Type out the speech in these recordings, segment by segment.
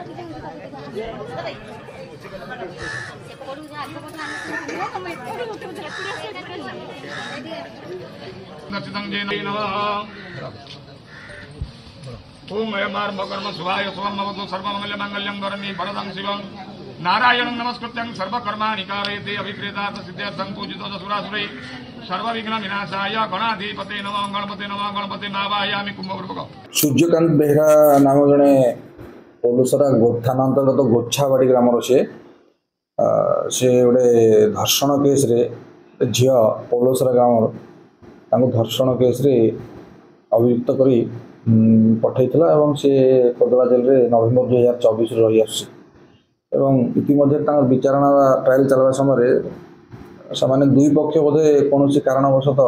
ओम कर्म शिवाय स्वमवतु सर्वमंगल मंगल्यं वरमी वरदं शिवं नारायणं नमस्कृत्यं सर्वकर्माणि कारयते अभिप्रेतार्थ सिद्ध्यर्थं पूजितो सुरासुरै सर्वविघ्न विनाशाय गणाधिपते नमः गणपते नावायामि कुंभवर्पक। सूर्यकांत बेहरा नाम जड़े पौलुसरा थाना अंतर्गत गोछावाड़ी ग्रामर से गोटे धर्षण केस रे झी पौलुसरा ग्रामर धर्षण केस रे अभियुक्त करी पठाइला और सी कोदला जेल रे नवेम्बर 2024 रही आसमध्य विचारणा ट्रायल चलवा समय से दुई पक्ष बोधे कौन कारणवशत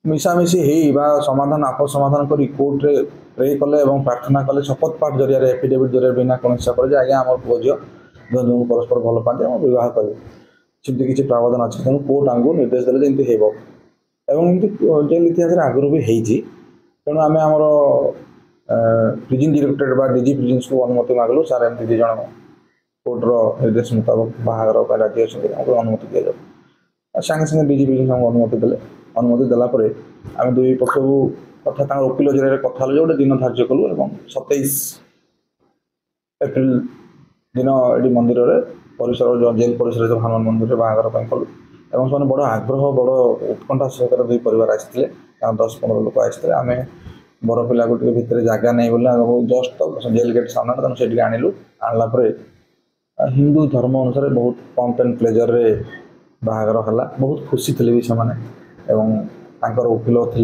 मिसामिशी हो समाधान आप समाधान कर कोर्ट रे प्रे कले और प्रार्थना कले शपथ पाठ जरिया एफिडेविट जरिया बिना कौन हिसाब से आज्ञा आम पुओ झी जो परस्पर भल पाते बहुत करेंगे सेमती किसी प्रावधान अच्छे तेणु कोर्ट आमको निर्देश देते जमी हो जेल इतिहास आगुरी भी होती तेणु आम आमर प्रिजन डायरेक्टरेट बा डीजी प्रिजन को अनुमति मांगलु सार एमती दी जन कोर्टर निर्देश मुताबक बाहर राजी अच्छे अनुमति दि जाऊ सागे सागे डीजी प्रिजन अनुमति देले अनुमति देलापर आम दुई पक्ष को कथा वकिल जरिए कथा गोटे दिन धार्य कलु और 27 एप्रिल दिन ये मंदिर परिसर जो जेल परिसर हनुमान मंदिर बाहर कलु और से बड़ आग्रह बड़ उत्कंठा सहकार दुई परिवार आसते 10-15 लोक आसते आम बर पिला को भितर जगह नहीं बोले जस्ट जेल गेट सामना तेनाली से आणलु आनलापर हिंदू धर्म अनुसार बहुत पंप एंड प्लेजर रे बाहर है बहुत खुशी थे भी से वकिल थे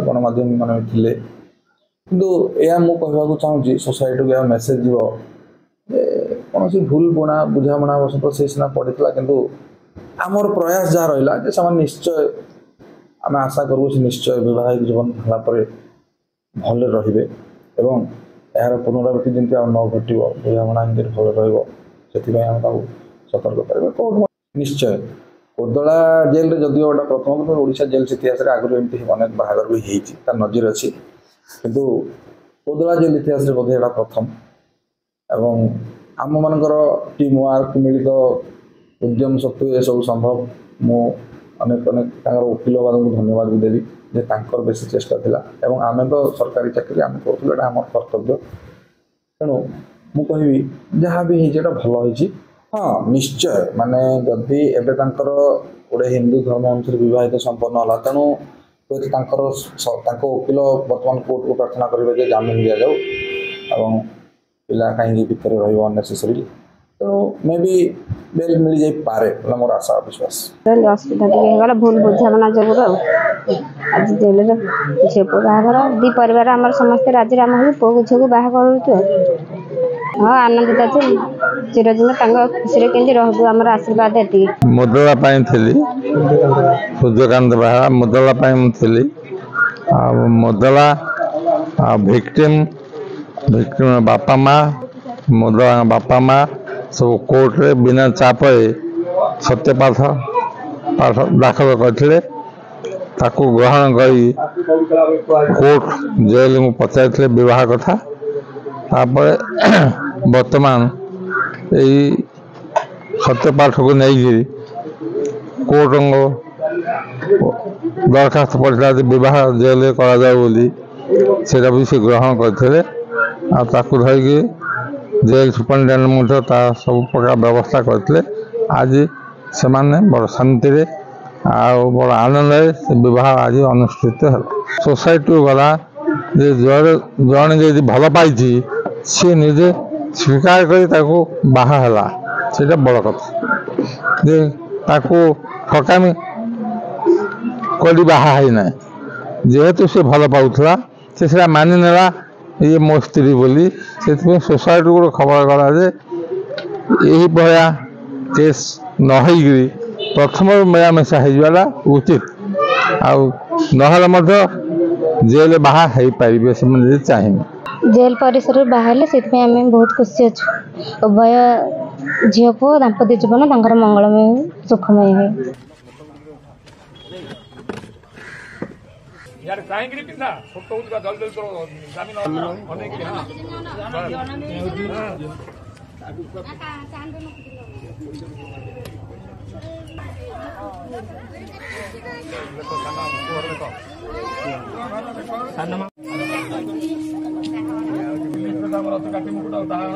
गणमाध्यम मान थे किंतु यह मुझे चाहूँगी सोसाइटी को मेसेज जीव कौन सी भूल बुणा बुझामणा वशत से सीना पड़ता किंतु आमर प्रयास जहाँ रहा से निश्चय आम आशा करूँ निश्चय वैवाहिक जीवन होगापर भले रे एवं यार पुनरावृत्ति जमी न घट बुझामणा भले रही सतर्क करेंगे निश्चय कोदला जेल रे जदिव गोटे प्रथम ओडिशा जेल इतिहास आगुरी एमती अनेक बाहागर भी होती नजर अच्छी किंतु कोदला जेल इतिहास बोधे यहाँ प्रथम एवं आम मानकर टीम वर्क मिलित उद्यम सत्वे ये सब संभव मु अनेक अनेक वकिल बाबू धन्यवाद भी देवी जे तांकर बेसी चेष्टा थिला एवं आमे तो सरकारी चाकरी आम करूँ आम कर्तव्य तेणु मु कहबी जहाँ भी होता भल होती हाँ निश्चय माने जदि एवं गोटे हिंदू धर्म अनुसार बहुत संपन्न है तेणु वकिल बर्तमान कोर्ट को प्रार्थना करेंगे जमीन दि जाऊ पिला कहीं भितर रनेसेसरी तेणु मे भी बेल मिल जाई पारे मोर आशा विश्वास असुविधा भूल बुझामणा जगह आज जेल झील पु बाहर दी परिवार आम समस्त राजीनामा हो पुओ झील को बाह कर हाँ आनंदित अच्छे चिरदिन खुशी केमती रहू आम आशीर्वाद ये मुदला थी सूर्यकांत बेहरा मुदला थी मुदला भिक्टिम बापा माँ मुदला बापा माँ सब कोर्ट रे बिना चाप सत्यपाठ पाठ दाखल करते ग्रहण कर कोर्ट जेल में पचार विवाह कथा वर्तमान यही सत्यपाठ को नहीं कोर्ट दरखास्त पड़ा विवाह जेल करा भी से ग्रहण करते धरिकी जेल सुपरिटेडेंट सब प्रकार व्यवस्था करते आज से बड़ शांति बड़ आनंद विवाह आज अनुष्ठित है सोसाइटी गला जड़े जो भल पाई सी निजे स्वीकार कर बाहा से बड़ कथा जे ठकामी कर बाहा जेहेतु से भल पाला से मानि नेला ये मो स्त्री बोली से सोसाइटी को खबर कला यही भाया केस नई प्रथम मिलामेशा होगा उचित आउ जेल बाहा हो पारे से चाहिए जेल परिसर बाहर से बहुत खुशी अच्छु उभय झील पुओ दाम्पत्य जीवन मंगलमय सुखमय है। यार काहेंगे पिंधा फोटो उठा जल्दी जल्दी करो जामिन अनेक काटी मुकुट ताहा